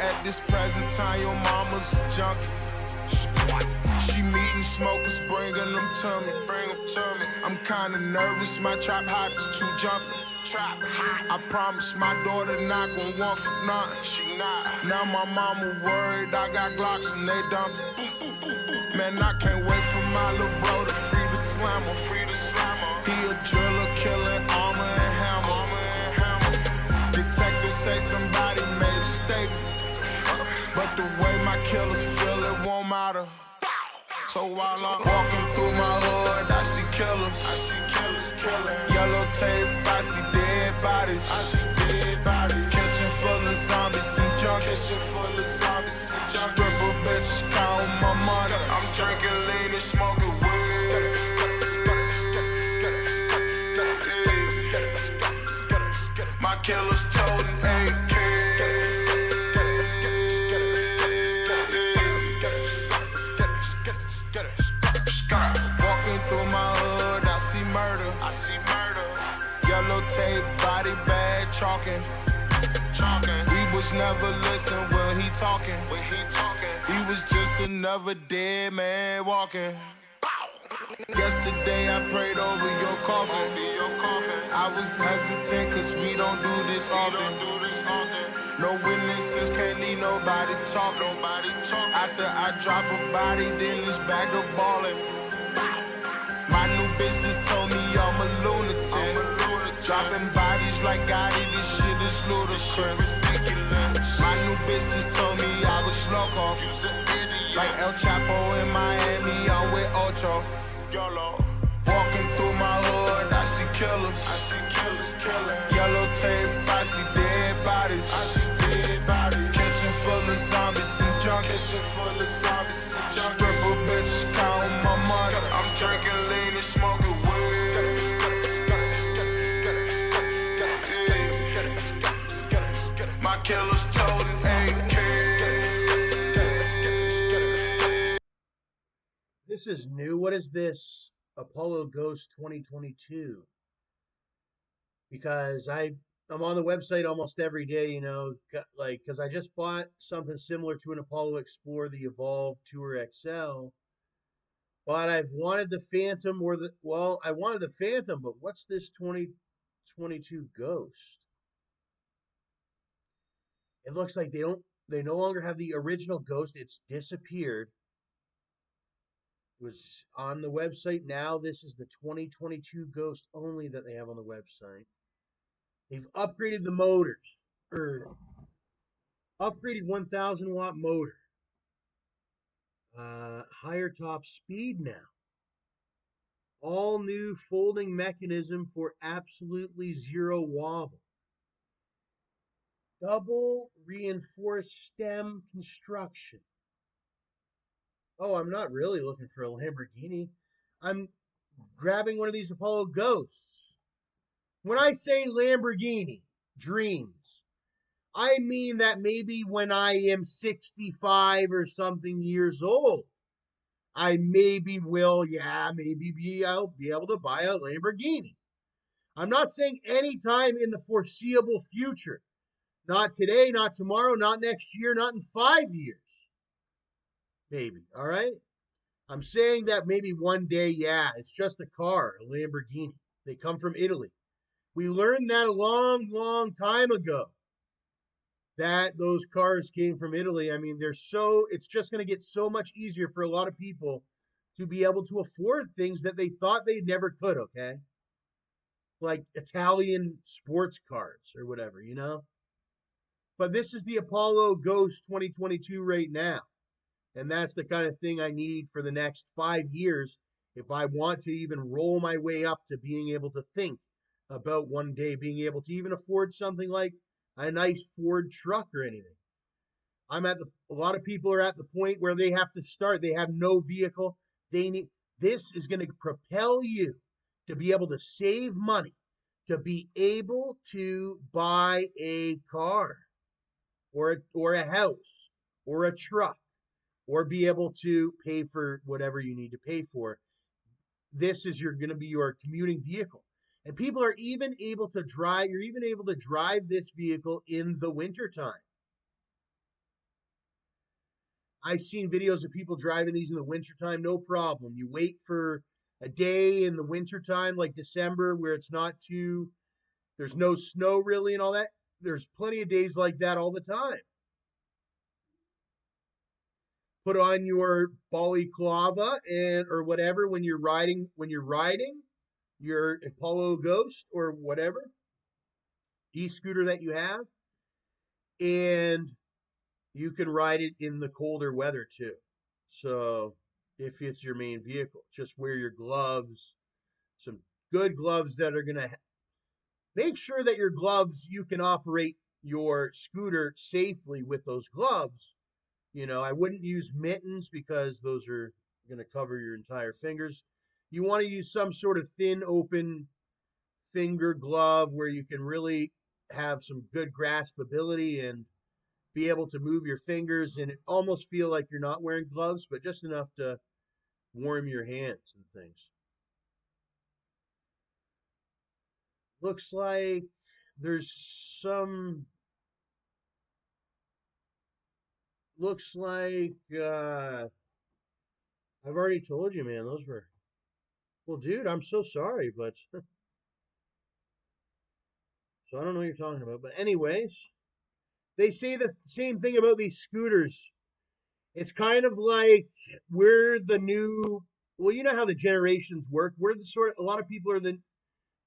at this present time, your mama's a junkie. She meeting smokers, bringing them to me. I'm kinda nervous, my trap hot is too jumpy. I promise my daughter not gon' want for nothing. She not. Now my mama worried, I got Glocks and they dumping. Man, I can't wait for my little bro to free the slammer. He a driller, killing armor and hammer. Detectives say somebody made a statement, but the way my killers feel, it won't matter. So while I'm walking through my hood, I see killers. Killing. Yellow tape, I see dead bodies. Kitchen full of zombies and junkies. Stripper bitches count my money. I'm drinking lean and smoking weed. My killers toting AK. Walking through my hood, I see murder. Yellow tape, body bag, chalking. We was never listen when he talking. He was just another dead man walking. Yesterday I prayed over your coffin. I was hesitant cause we don't do this often. No witnesses, can't leave nobody talking. After I drop a body, then it's back to ballin'. My new bitch just told me I'm a lunatic. Dropping bodies like Gotti, this shit is ludicrous. My new bitch just told me I was loco. Like El Chapo in Miami, I'm with Ocho. Walking through my hood, I see killers. Yellow tape, I see dead bodies. Kitchen full of zombies and junkies. Stripper bitches count my money. I'm drinking lean and smoking weed. My killers toting AK. This is new. What is this? Apollo Ghost 2022. Because I'm on the website almost every day, you know, like, because I just bought something similar to an Apollo Explorer, the Evolve Tour XL. But I've wanted the Phantom I wanted the Phantom, but what's this 2022 Ghost? It looks like they no longer have the original Ghost. It's disappeared. It was on the website. Now this is the 2022 Ghost only that they have on the website. They've upgraded the motors, upgraded 1,000 watt motor, higher top speed now. All new folding mechanism for absolutely zero wobble. Double reinforced stem construction. Oh, I'm not really looking for a Lamborghini. I'm grabbing one of these Apollo Ghosts. When I say Lamborghini dreams, I mean that maybe when I am 65 or something years old, I maybe will, I'll be able to buy a Lamborghini. I'm not saying anytime in the foreseeable future. Not today, not tomorrow, not next year, not in 5 years. Maybe, all right? I'm saying that maybe one day, it's just a car, a Lamborghini. They come from Italy. We learned that a long, long time ago that those cars came from Italy. I mean, it's just going to get so much easier for a lot of people to be able to afford things that they thought they never could, okay? Like Italian sports cars or whatever, you know? But this is the Apollo Ghost 2022 right now. And that's the kind of thing I need for the next 5 years if I want to even roll my way up to being able to think about one day being able to even afford something like a nice Ford truck or anything. A lot of people are at the point where they have to start. They have no vehicle. This is going to propel you to be able to save money, to be able to buy a car or a house or a truck, or be able to pay for whatever you need to pay for. This is going to be your commuting vehicle. And people are even able to drive, you're even able to drive this vehicle in the wintertime. I've seen videos of people driving these in the wintertime, no problem. You wait for a day in the wintertime, like December, where it's not too, there's no snow really and all that. There's plenty of days like that all the time. Put on your balaclava and or whatever when you're riding your Apollo Ghost or whatever e-scooter that you have, and you can ride it in the colder weather too. So if it's your main vehicle, just wear your gloves, some good gloves that are gonna make sure that your gloves you can operate your scooter safely with those gloves. I wouldn't use mittens because those are going to cover your entire fingers. You want to use some sort of thin, open finger glove where you can really have some good grasp ability and be able to move your fingers and almost feel like you're not wearing gloves, but just enough to warm your hands and things. Looks like there's some. Looks like I've already told you, man. Those were. Well, dude, I'm so sorry, but so I don't know what you're talking about. But anyways, they say the same thing about these scooters. It's kind of like we're the new. Well, you know how the generations work. We're the sort of a lot of people are the.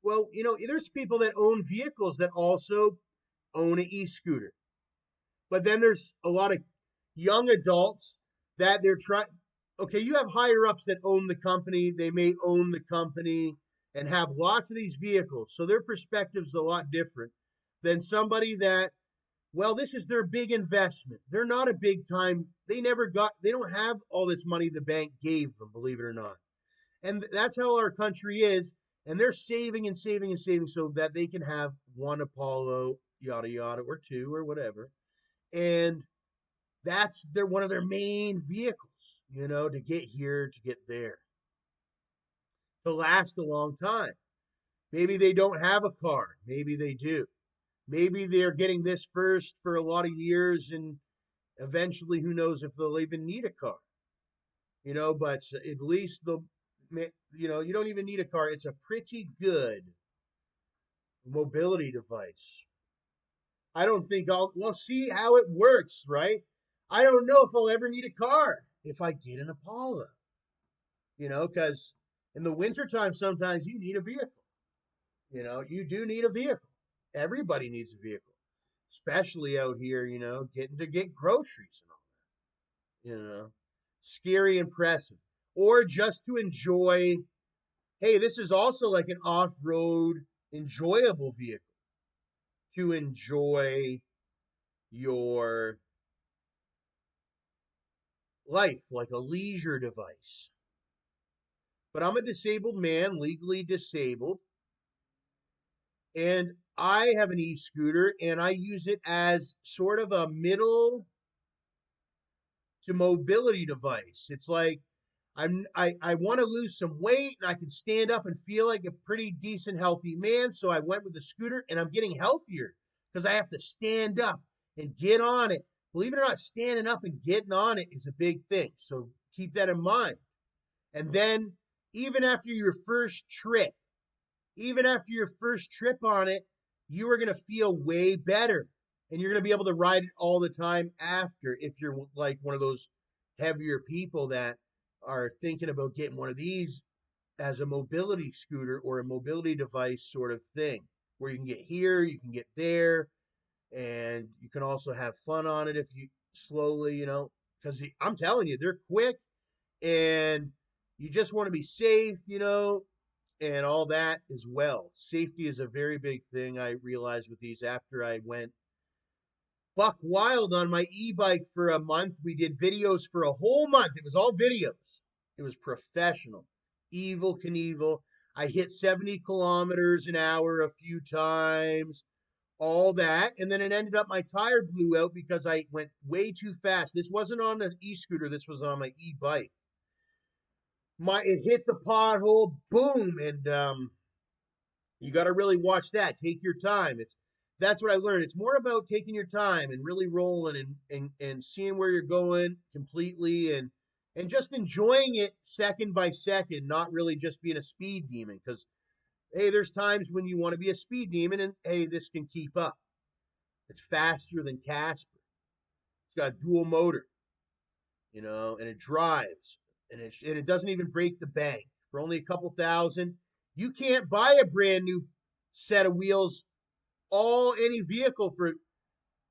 Well, there's people that own vehicles that also own an e-scooter. But then there's a lot of young adults that they're trying. Okay, you have higher ups that own the company. They may own the company and have lots of these vehicles. So their perspective's a lot different than somebody that, well, this is their big investment. They're not a big time. They don't have all this money the bank gave them, believe it or not. And that's how our country is. And they're saving and saving and saving so that they can have one Apollo, yada, yada, or two or whatever. And that's one of their main vehicles, to get here, to get there, to last a long time. Maybe they don't have a car. Maybe they do. Maybe they're getting this first for a lot of years and eventually who knows if they'll even need a car. But at least you don't even need a car. It's a pretty good mobility device. I don't think we'll see how it works, right? I don't know if I'll ever need a car if I get an Apollo, because in the wintertime, sometimes you need a vehicle. You do need a vehicle. Everybody needs a vehicle, especially out here, getting to get groceries and all that, scary impressive. Or just to enjoy, hey, this is also like an off road enjoyable vehicle to enjoy your life, like a leisure device. But I'm a disabled man, legally disabled, and I have an e-scooter and I use it as sort of a middle to mobility device. It's like I want to lose some weight and I can stand up and feel like a pretty decent healthy man, so I went with the scooter and I'm getting healthier because I have to stand up and get on it. Believe it or not, standing up and getting on it is a big thing. So keep that in mind. And then even after your first trip, on it, you are going to feel way better. And you're going to be able to ride it all the time after if you're like one of those heavier people that are thinking about getting one of these as a mobility scooter or a mobility device sort of thing, where you can get here, you can get there, and you can also have fun on it if you slowly, because I'm telling you, they're quick and you just want to be safe, and all that as well. Safety is a very big thing I realized with these after I went buck wild on my e-bike for a month. We did videos for a whole month. It was all videos. It was professional. Evil Knievel. I hit 70 kilometers an hour a few times, all that. And then it ended up my tire blew out because I went way too fast. This wasn't on the e-scooter. This was on my e-bike. It hit the pothole, boom, and you got to really watch that. Take your time. that's what I learned. It's more about taking your time and really rolling and seeing where you're going completely and just enjoying it second by second, not really just being a speed demon. Because hey, there's times when you want to be a speed demon, and hey, this can keep up. It's faster than Casper. It's got a dual motor, and it drives, and it doesn't even break the bank for only a couple thousand. You can't buy a brand new set of wheels, all any vehicle for.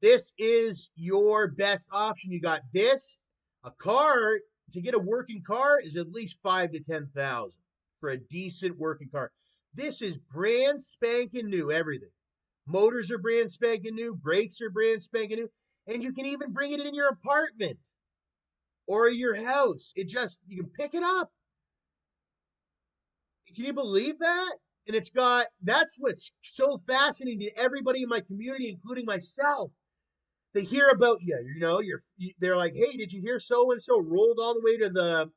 This is your best option. You got this. A car, to get a working car is at least 5 to 10,000 for a decent working car. This is brand spanking new. Everything. Motors are brand spanking new. Brakes are brand spanking new, and you can even bring it in your apartment or your house. You can pick it up. Can you believe that? And that's what's so fascinating to everybody in my community, including myself. They hear about you, they're like, hey, did you hear so and so rolled all the way to the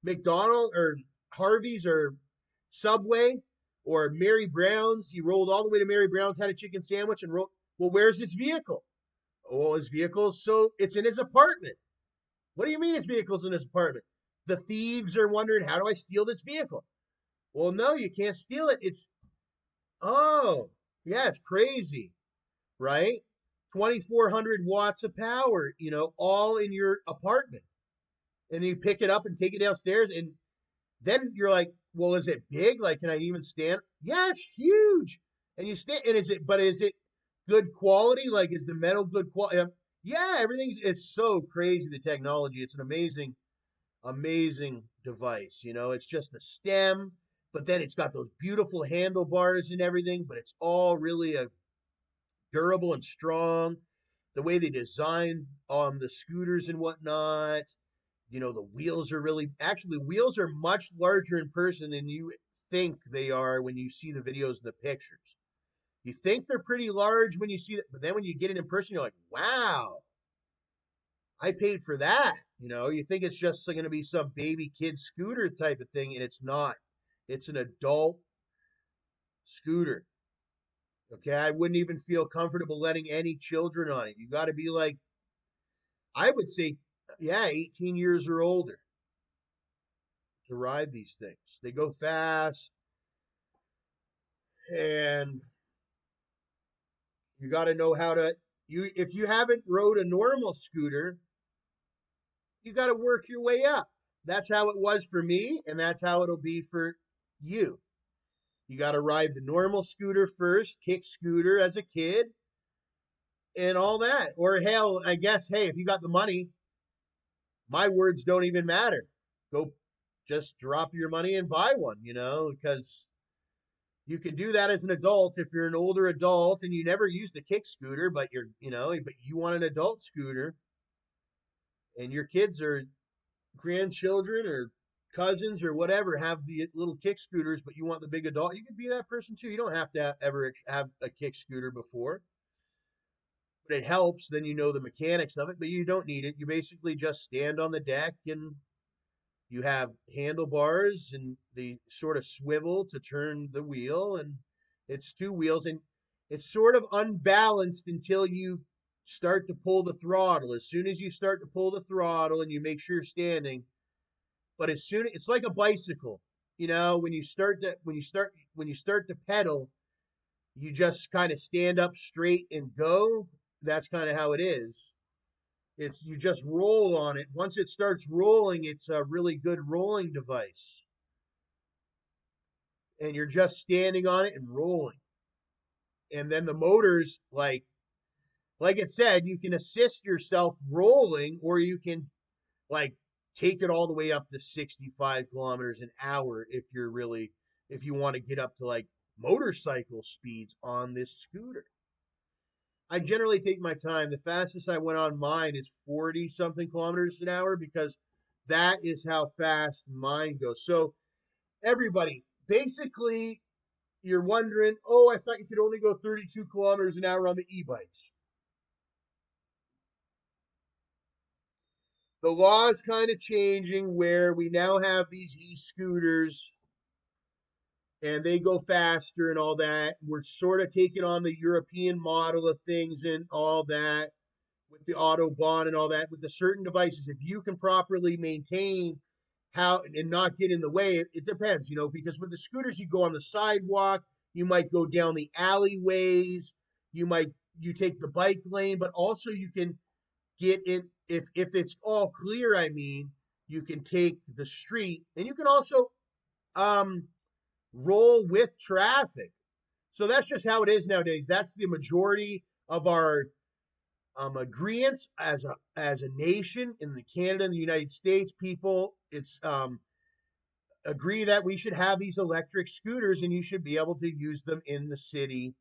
McDonald's or Harvey's or Subway or Mary Brown's? He rolled all the way to Mary Brown's, had a chicken sandwich, and rolled. Well, where's his vehicle? Oh, his vehicle, so it's in his apartment. What do you mean his vehicle's in his apartment? The thieves are wondering, how do I steal this vehicle? Well, no, you can't steal it. Oh, yeah, it's crazy, right? 2,400 watts of power, all in your apartment. And you pick it up and take it downstairs. And then you're like, well, is it big? Like, can I even stand? Yeah, it's huge. And you stand, and is it good quality? Like, is the metal good quality? Yeah, it's so crazy, the technology. It's an amazing, amazing device. It's just the stem, but then it's got those beautiful handlebars and everything, but it's all really durable and strong. The way they design the scooters and whatnot, the wheels are actually, wheels are much larger in person than you think they are when you see the videos and the pictures. You think they're pretty large when you see it, but then when you get it in person, you're like, wow, I paid for that. You think it's just going to be some baby kid scooter type of thing, and it's not. It's an adult scooter. Okay, I wouldn't even feel comfortable letting any children on it. You got to be like, I would say, yeah, 18 years or older to ride these things. They go fast, and you got to know how to. If you haven't rode a normal scooter, you got to work your way up. That's how it was for me, and that's how it'll be for you. You got to ride the normal scooter first, kick scooter as a kid, and all that. Or hell, I guess, hey, if you got the money, my words don't even matter. Go just drop your money and buy one, because you can do that as an adult if you're an older adult and you never used a kick scooter, but but you want an adult scooter, and your kids or grandchildren or cousins or whatever have the little kick scooters, but you want the big adult. You can be that person too. You don't have to ever have a kick scooter before, but it helps. Then you know the mechanics of it, but you don't need it. You basically just stand on the deck, and you have handlebars, and they sort of swivel to turn the wheel, and it's two wheels, and it's sort of unbalanced until you start to pull the throttle. As soon as you start to pull the throttle and you make sure you're standing, but as soon it's like a bicycle, when you start to pedal, you just kind of stand up straight and go. That's kind of how it is. You just roll on it. Once it starts rolling, it's a really good rolling device. And you're just standing on it and rolling. And then the motors, like it said, you can assist yourself rolling, or you can like take it all the way up to 65 kilometers an hour if you want to get up to like motorcycle speeds on this scooter. I generally take my time. The fastest I went on mine is 40 something kilometers an hour, because that is how fast mine goes. So, everybody, basically, you're wondering, oh, I thought you could only go 32 kilometers an hour on the e bikes. The law is kind of changing where we now have these e scooters, and they go faster and all that. We're sort of taking on the European model of things and all that with the Autobahn and all that with the certain devices. If you can properly maintain how and not get in the way, it depends, because with the scooters, you go on the sidewalk, you might go down the alleyways, you take the bike lane, but also you can get in if it's all clear. I mean, you can take the street, and you can also um roll with traffic. So that's just how it is nowadays. That's the majority of our agreements as a nation in the Canada and the United States. People, it's agree that we should have these electric scooters, and you should be able to use them in the city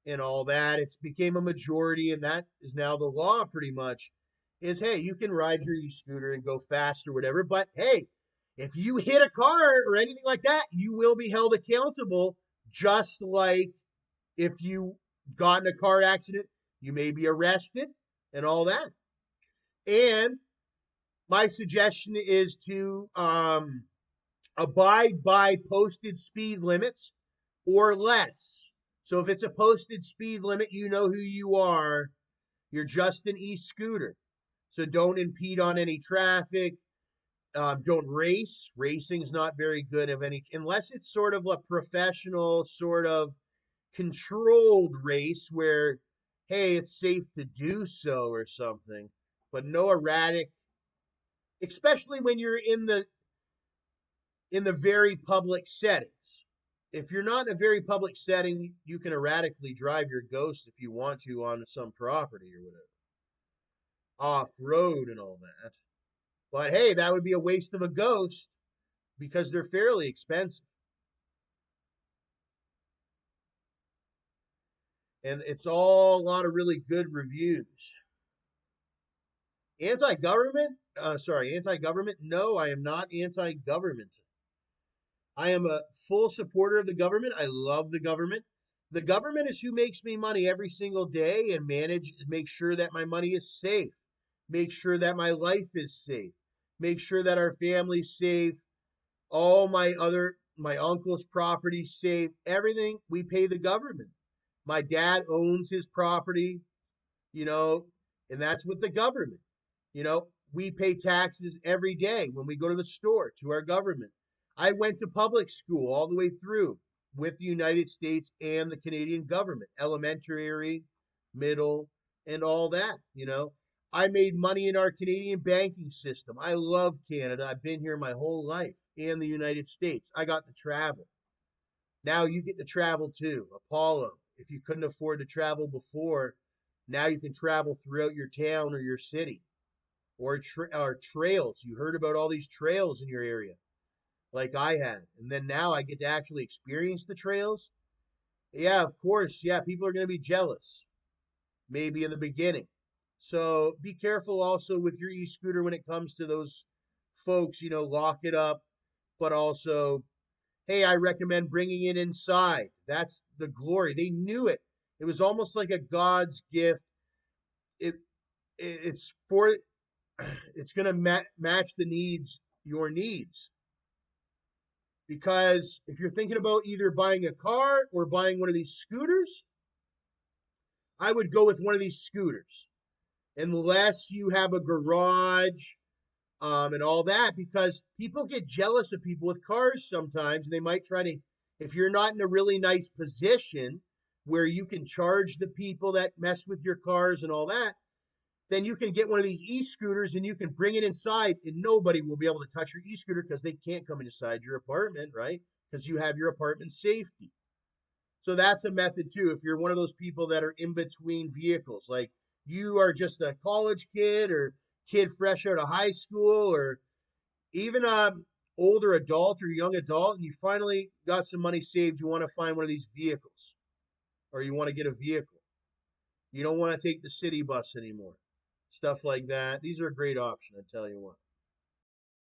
and all that. It's became a majority, and that is now the law pretty much. Is hey, you can ride your e-scooter and go fast or whatever, but hey, if you hit a car or anything like that, you will be held accountable, just like if you got in a car accident, you may be arrested and all that. And my suggestion is to abide by posted speed limits or less. So if it's a posted speed limit, you know who you are. You're just an e-scooter. So don't impede on any traffic. Don't race. Racing's not very good of any, unless it's sort of a professional, sort of controlled race where, hey, it's safe to do so or something. But no erratic, especially when you're in the very public settings. If you're not in a very public setting, you can erratically drive your Ghost if you want to on some property or whatever, off road and all that. But hey, that would be a waste of a Ghost because they're fairly expensive. And it's all a lot of really good reviews. Anti-government? No, I am not anti-government. I am a full supporter of the government. I love the government. The government is who makes me money every single day and make sure that my money is safe. Make sure that my life is safe. Make sure that our family's safe. All my uncle's property safe. Everything we pay the government. My dad owns his property, you know, and that's with the government. We pay taxes every day when we go to the store to our government. I went to public school all the way through with the United States and the Canadian government, elementary, middle, and all that. I made money in our Canadian banking system. I love Canada. I've been here my whole life, and the United States. I got to travel. Now you get to travel too. Apollo, if you couldn't afford to travel before, now you can travel throughout your town or your city, or trails. You heard about all these trails in your area, like I had, and then now I get to actually experience the trails. Yeah, of course. Yeah, people are going to be jealous, maybe in the beginning. So be careful also with your e-scooter when it comes to those folks. Lock it up, but also, hey, I recommend bringing it inside. That's the glory. They knew it. It was almost like a God's gift. It it's for it's going to match your needs. Because if you're thinking about either buying a car or buying one of these scooters, I would go with one of these scooters, unless you have a garage and all that, because people get jealous of people with cars sometimes. And they might try to, if you're not in a really nice position where you can charge the people that mess with your cars and all that, then you can get one of these e-scooters and you can bring it inside, and nobody will be able to touch your e-scooter because they can't come inside your apartment, right? Because you have your apartment safety. So that's a method too. If you're one of those people that are in between vehicles, like you are just a college kid or kid fresh out of high school, or even a older adult or young adult, and you finally got some money saved, you want to find one of these vehicles, or you want to get a vehicle. You don't want to take the city bus anymore. Stuff like that. These are a great option, I tell you what.